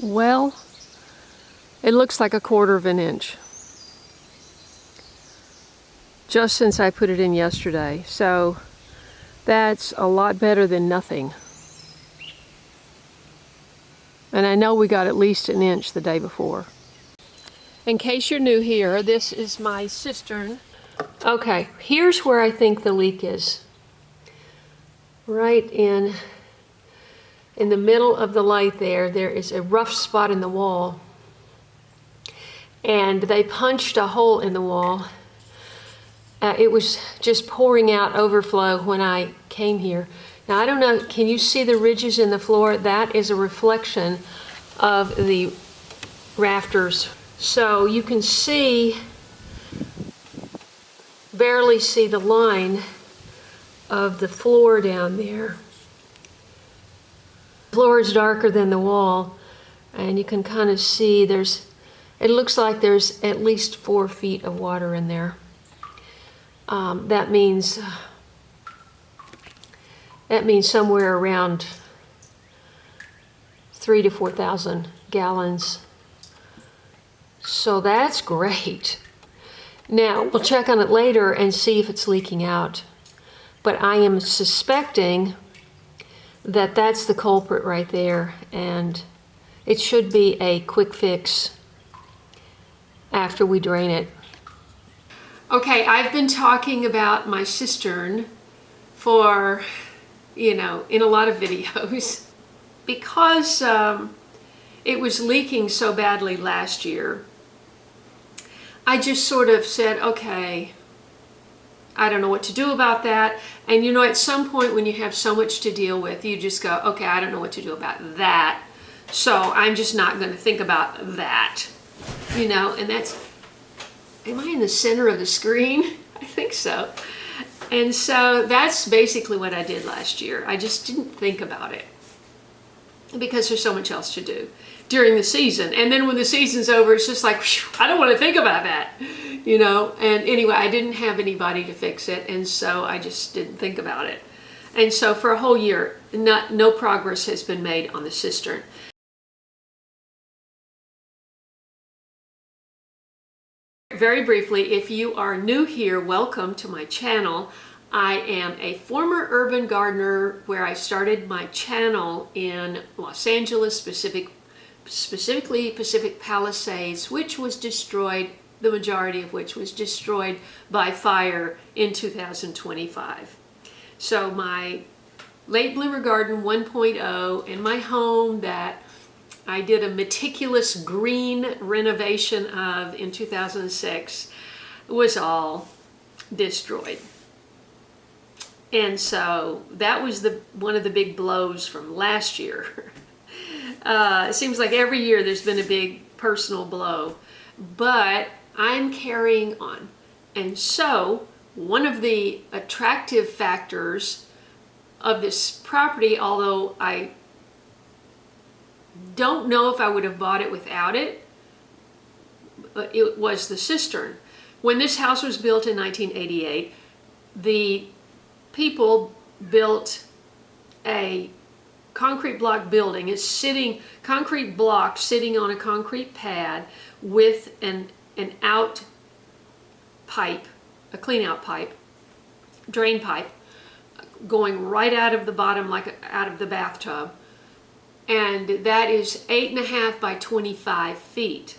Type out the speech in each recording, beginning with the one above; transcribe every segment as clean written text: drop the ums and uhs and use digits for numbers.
Well, it looks like 1/4 of an inch. Just since I put it in yesterday. So that's a lot better than nothing. And I know we got at least an inch the day before. In case you're new here, this is my cistern. Okay, here's where I think the leak is. Right in the middle of the light there is a rough spot in the wall. And they punched a hole in the wall. It was just pouring out overflow when I came here. Now, I don't know, can you see the ridges in the floor? That is a reflection of the rafters. So you can barely see the line of the floor down there. The floor is darker than the wall, and you can kind of see it looks like there's at least 4 feet of water in there. That means somewhere around 3,000 to 4,000 gallons. So that's great. Now, we'll check on it later and see if it's leaking out. But I am suspecting that that's the culprit right there, and it should be a quick fix after we drain it. Okay, I've been talking about my cistern for, in a lot of videos because it was leaking so badly last year. I just sort of said, okay, I don't know what to do about that. And at some point when you have so much to deal with, you just go, okay, I don't know what to do about that. So I'm just not going to think about that, and that's, am I in the center of the screen? I think so. And so that's basically what I did last year. I just didn't think about it because there's so much else to do during the season. And then when the season's over, it's just like, whew, I don't want to think about that, And anyway, I didn't have anybody to fix it, and so I just didn't think about it. And so for a whole year, no progress has been made on the cistern. Very briefly, if you are new here, welcome to my channel. I am a former urban gardener where I started my channel in Los Angeles, specifically Pacific Palisades, which was destroyed, the majority of which was destroyed by fire in 2025. So my late bloomer garden 1.0 in my home that I did a meticulous green renovation of in 2006 was all destroyed. And so that was one of the big blows from last year. It seems like every year there's been a big personal blow, but I'm carrying on. And so one of the attractive factors of this property, although I don't know if I would have bought it without it, it was the cistern. When this house was built in 1988, the people built a concrete block building. It's concrete block sitting on a concrete pad with an out pipe, a clean out pipe, drain pipe, going right out of the bottom, like out of the bathtub. And that is 8.5 by 25 feet.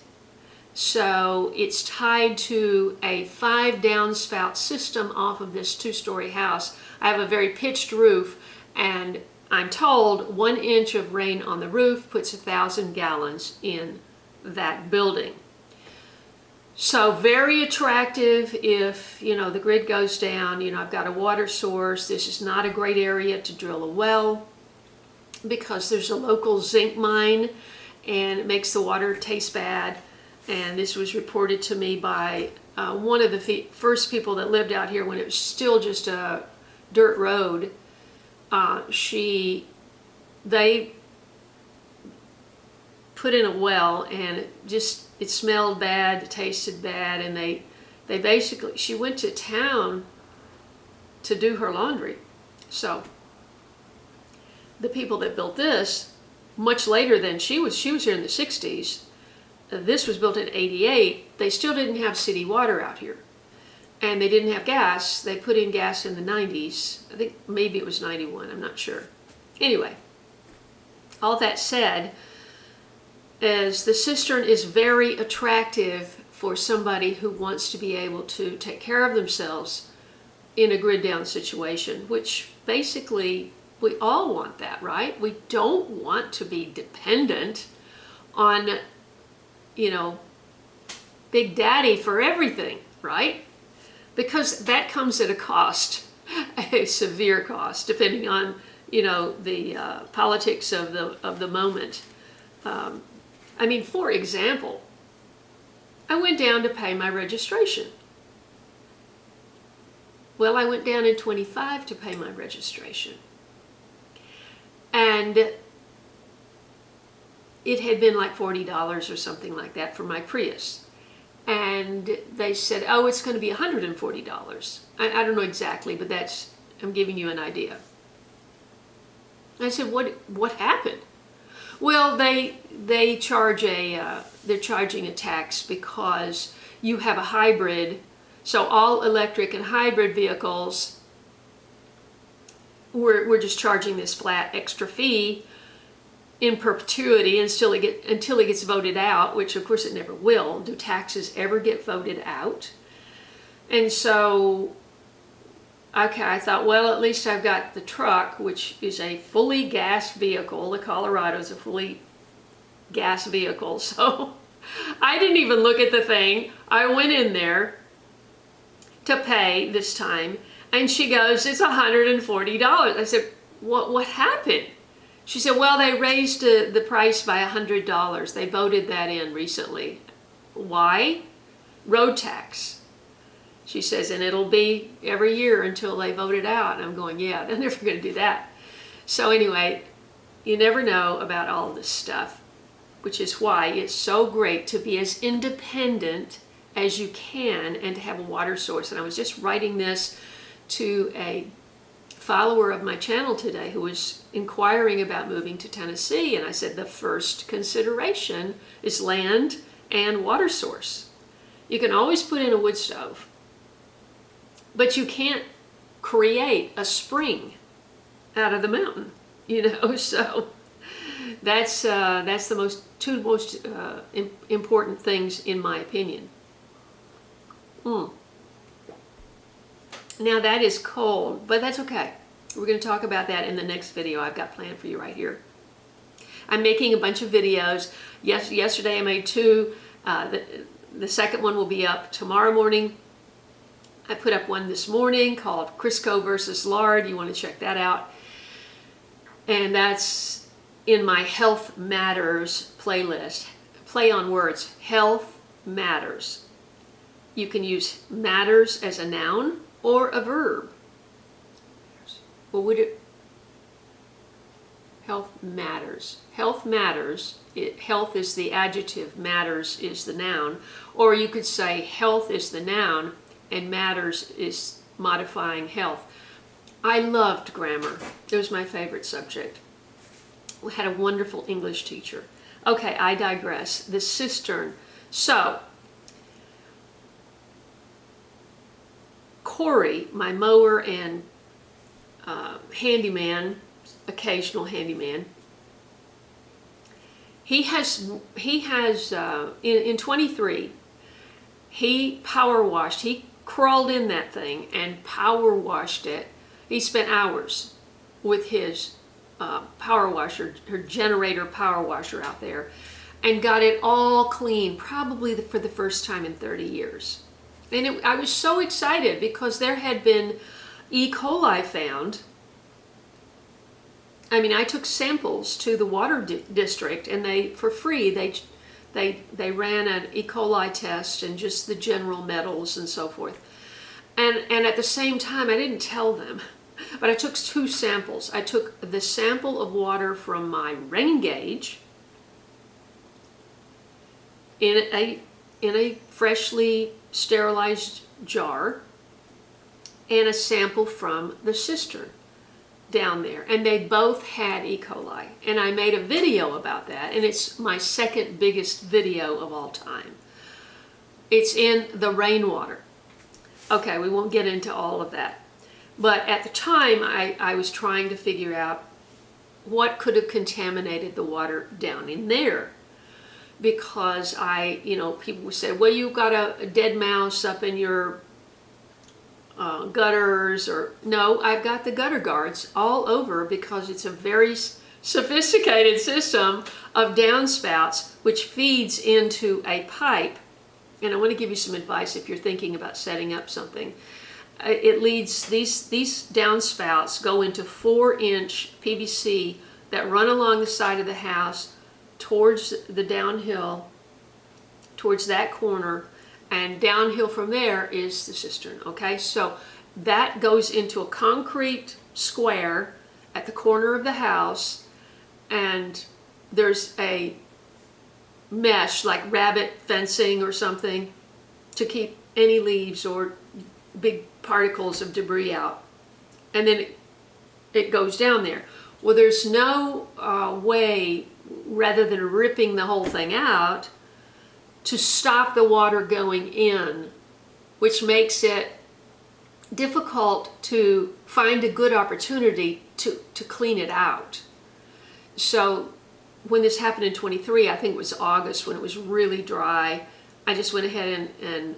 So it's tied to a 5 downspout system off of this 2-story house. I have a very pitched roof, and I'm told 1 inch of rain on the roof puts 1,000 gallons in that building. So very attractive if, the grid goes down. I've got a water source. This is not a great area to drill a well because there's a local zinc mine and it makes the water taste bad. And this was reported to me by one of the first people that lived out here when it was still just a dirt road. They put in a well, and it smelled bad, it tasted bad, and she went to town to do her laundry. So the people that built this much later than she was. She was here in the 60s. This was built in 88. They still didn't have city water out here. And they didn't have gas. They put in gas in the 90s. I think maybe it was 91. I'm not sure. Anyway, all that said, as the cistern is very attractive for somebody who wants to be able to take care of themselves in a grid down situation, which basically we all want that, right? We don't want to be dependent on, Big Daddy for everything, right? Because that comes at a cost, a severe cost, depending on, the politics of the moment. For example, I went down to pay my registration. Well, I went down in 25 to pay my registration. And it had been like $40 or something like that for my Prius. And they said, oh, it's going to be $140. I don't know exactly, but I'm giving you an idea. I said, what happened? Well, they're charging a tax because you have a hybrid. So all electric and hybrid vehicles, we're just charging this flat extra fee in perpetuity until it gets voted out, which of course it never will. Do taxes ever get voted out? And so, okay, I thought, well, at least I've got the truck, which is a fully gas vehicle. The Colorado's a fully gas vehicle. So I didn't even look at the thing. I went in there to pay this time, and she goes, it's $140. I said, what happened? She said, well, they raised the price by $100. They voted that in recently. Why? Road tax. She says, and it'll be every year until they vote it out. And I'm going, yeah, they're never going to do that. So anyway, you never know about all this stuff, which is why it's so great to be as independent as you can and to have a water source. And I was just writing this to a follower of my channel today who was inquiring about moving to Tennessee, and I said the first consideration is land and water source. You can always put in a wood stove, but you can't create a spring out of the mountain, so that's the two most important things in my opinion. Now that is cold, but that's okay. We're going to talk about that in the next video I've got planned for you right here. I'm making a bunch of videos. Yesterday I made two. The second one will be up tomorrow morning. I put up one this morning called Crisco versus lard. You want to check that out. And that's in my Health Matters playlist. Play on words. Health Matters. You can use matters as a noun or a verb. Well, health matters. Health matters. Health is the adjective, matters is the noun. Or you could say health is the noun and matters is modifying health. I loved grammar. It was my favorite subject. We had a wonderful English teacher. Okay, I digress. The cistern. So, Corey, my mower and handyman, occasional handyman, he has in 23, he power washed. He crawled in that thing and power washed it. He spent hours with his power washer, her generator power washer out there, and got it all clean, probably for the first time in 30 years. And I was so excited because there had been E. coli found. I took samples to the water district, and for free, they ran an E. coli test and just the general metals and so forth. And at the same time, I didn't tell them, but I took two samples. I took the sample of water from my rain gauge in a freshly sterilized jar, and a sample from the cistern. down there, and they both had E. coli. And I made a video about that, and it's my second biggest video of all time. It's in the rainwater. Okay, we won't get into all of that. But at the time, I was trying to figure out what could have contaminated the water down in there. Because people would say, well, you've got a dead mouse up in your gutters, or no, I've got the gutter guards all over, because it's a very sophisticated system of downspouts which feeds into a pipe. And I want to give you some advice if you're thinking about setting up something. It leads, these downspouts go into 4-inch PVC that run along the side of the house towards the downhill, towards that corner, and downhill from there is the cistern. Okay, so that goes into a concrete square at the corner of the house, and there's a mesh, like rabbit fencing or something, to keep any leaves or big particles of debris out. And then it goes down there. Well, there's no way, rather than ripping the whole thing out, to stop the water going in, which makes it difficult to find a good opportunity to clean it out. So when this happened in 23, I think it was August, when it was really dry, I just went ahead and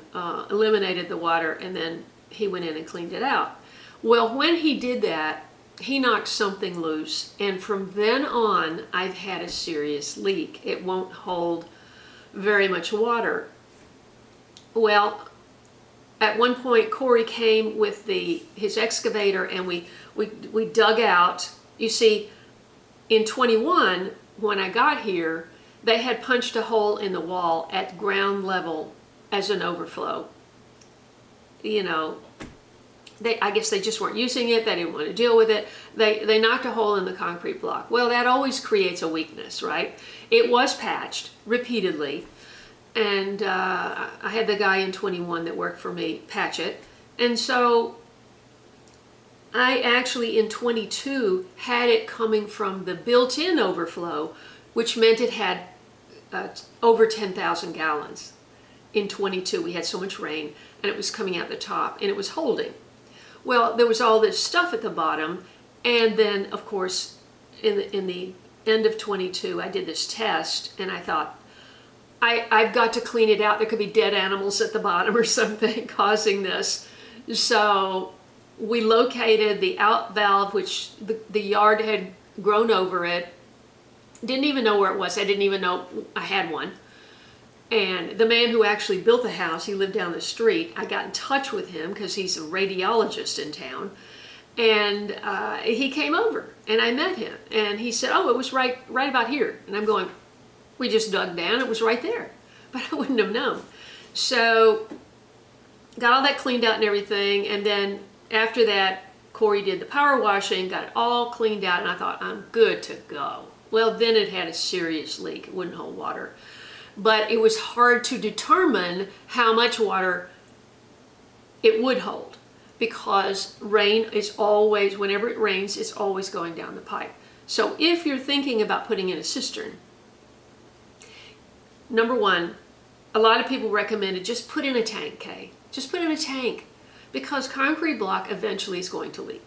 eliminated the water, and then he went in and cleaned it out. Well, when he did that, he knocked something loose, and from then on, I've had a serious leak. It won't hold very much water. Well, at one point, Corey came with his excavator, and we dug out. You see, in 21, when I got here, they had punched a hole in the wall at ground level as an overflow. I guess they just weren't using it. They didn't want to deal with it. They knocked a hole in the concrete block. Well, that always creates a weakness, right? It was patched repeatedly, and I had the guy in 21 that worked for me patch it. And so I actually in 22 had it coming from the built-in overflow, which meant it had over 10,000 gallons. In 22, we had so much rain, and it was coming out the top, and it was holding. Well, there was all this stuff at the bottom, and then, of course, in the end of 22, I did this test, and I thought, I've got to clean it out. There could be dead animals at the bottom or something causing this. So we located the out valve, which the yard had grown over it. Didn't even know where it was. I didn't even know I had one. And the man who actually built the house, he lived down the street. I got in touch with him because he's a radiologist in town. And he came over, and I met him. And he said, oh, it was right about here. And I'm going, we just dug down. It was right there. But I wouldn't have known. So got all that cleaned out and everything. And then after that, Corey did the power washing, got it all cleaned out. And I thought, I'm good to go. Well, then it had a serious leak. It wouldn't hold water. But it was hard to determine how much water it would hold, because rain is always, whenever it rains, it's always going down the pipe. So if you're thinking about putting in a cistern, number one, a lot of people recommended just put in a tank, Kaye. Just put in a tank, because concrete block eventually is going to leak.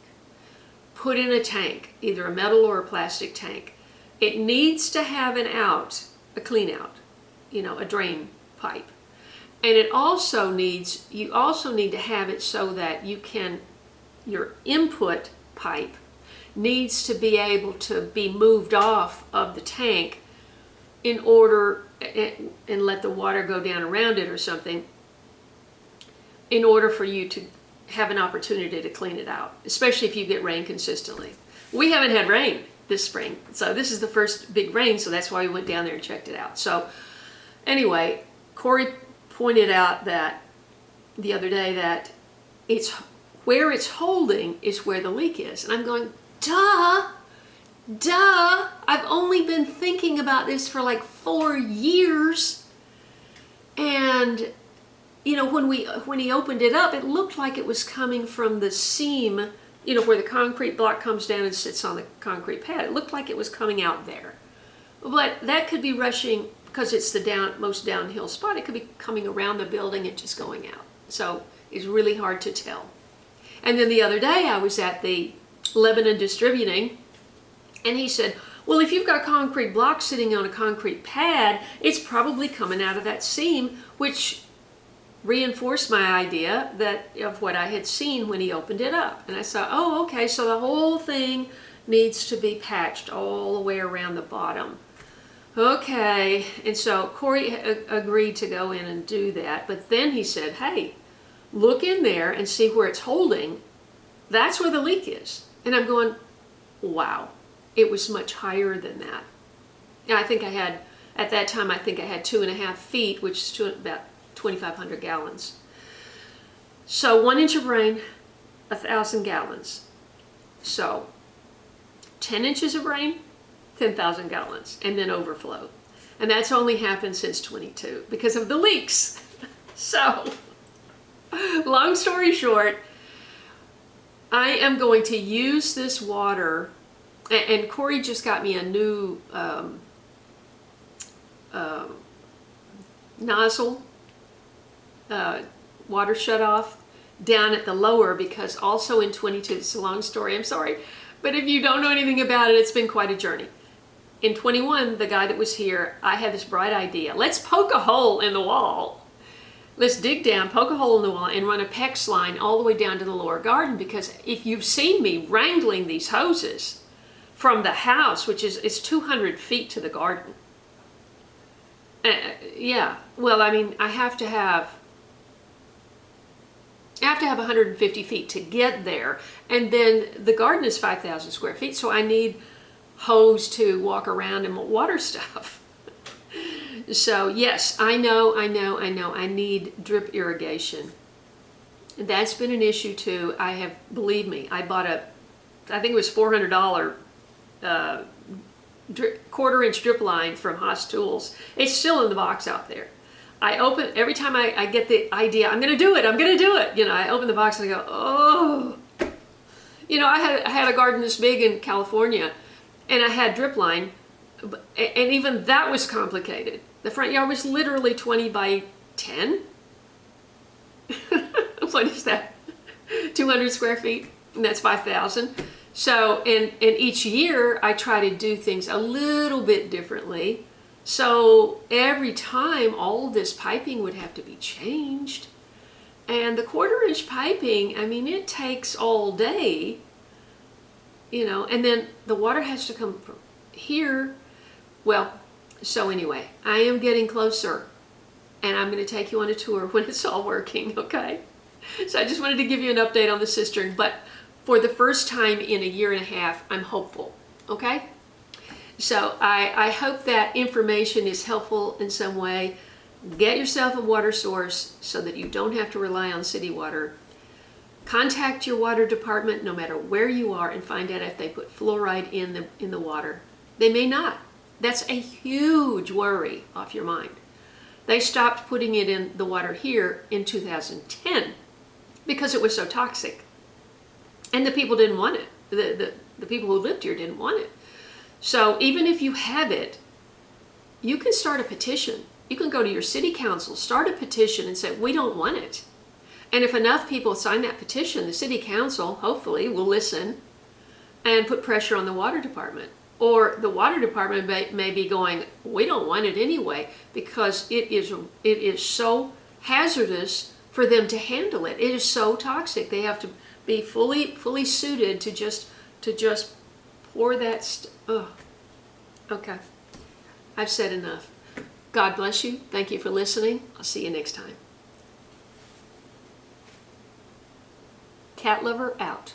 Put in a tank, either a metal or a plastic tank. It needs to have an out, a clean out. A drain pipe. And it also needs, you also need to have it so that your input pipe needs to be able to be moved off of the tank in order, and let the water go down around it or something, in order for you to have an opportunity to clean it out, especially if you get rain consistently. We haven't had rain this spring, so this is the first big rain, so that's why we went down there and checked it out. So anyway, Corey pointed out that the other day that it's where it's holding is where the leak is. And I'm going, duh, I've only been thinking about this for like 4 years. And, when he opened it up, it looked like it was coming from the seam you know, where the concrete block comes down and sits on the concrete pad. It looked like it was coming out there. But that could be rushing, because it's the most downhill spot, it could be coming around the building and just going out. So it's really hard to tell. And then the other day I was at the Lebanon Distributing, and he said, well, if you've got a concrete block sitting on a concrete pad, it's probably coming out of that seam, which reinforced my idea of what I had seen when he opened it up. And I thought, oh, okay, so the whole thing needs to be patched all the way around the bottom. Okay, and so Corey agreed to go in and do that, but then he said, hey, look in there and see where it's holding. That's where the leak is. And I'm going, wow, it was much higher than that. And I think I had, at that time, I think I had 2.5 feet, which is about 2,500 gallons. So 1 inch of rain, 1,000 gallons. So 10 inches of rain, 10,000 gallons, and then overflow. And that's only happened since 22 because of the leaks. So, long story short, I am going to use this water, and Corey just got me a new nozzle, water shutoff down at the lower, because also in 22, it's a long story, I'm sorry, but if you don't know anything about it, it's been quite a journey. In 21, the guy that was here, I had this bright idea. Let's poke a hole in the wall. Let's dig down, poke a hole in the wall, and run a PEX line all the way down to the lower garden, because if you've seen me wrangling these hoses from the house, which is it's 200 feet to the garden. Yeah, well, I mean, I have to have 150 feet to get there, and then the garden is 5,000 square feet, so I need hose to walk around and water stuff. So yes, I know, I need drip irrigation. That's been an issue too. I have, believe me, I bought I think it was $400 1/4-inch drip line from Haas Tools. It's still in the box out there. I open, every time I get the idea, I'm gonna do it, you know, I open the box and I go, oh. You know, I had a garden this big in California, and I had drip line, and even that was complicated. The front yard was literally 20 by 10. What is that? 200 square feet, and that's 5,000. So, and each year I try to do things a little bit differently. So every time all this piping would have to be changed. And the 1/4-inch piping, I mean, it takes all day, you know, and then the water has to come from here. Well, so anyway, I am getting closer, and I'm going to take you on a tour when it's all working, okay? So I just wanted to give you an update on the cistern, but for the first time in 1.5 years, I'm hopeful, okay? So I hope that information is helpful in some way. Get yourself a water source so that you don't have to rely on city water. Contact your water department no matter where you are and find out if they put fluoride in the water. They may not. That's a huge worry off your mind. They stopped putting it in the water here in 2010 because it was so toxic. And the people didn't want it. The people who lived here didn't want it. So even if you have it, you can start a petition. You can go to your city council, start a petition and say, we don't want it. And if enough people sign that petition, the city council, hopefully, will listen and put pressure on the water department. Or the water department may be going, we don't want it anyway, because it is so hazardous for them to handle it. It is so toxic. They have to be fully suited to just pour that okay. I've said enough. God bless you. Thank you for listening. I'll see you next time. Cat lover out.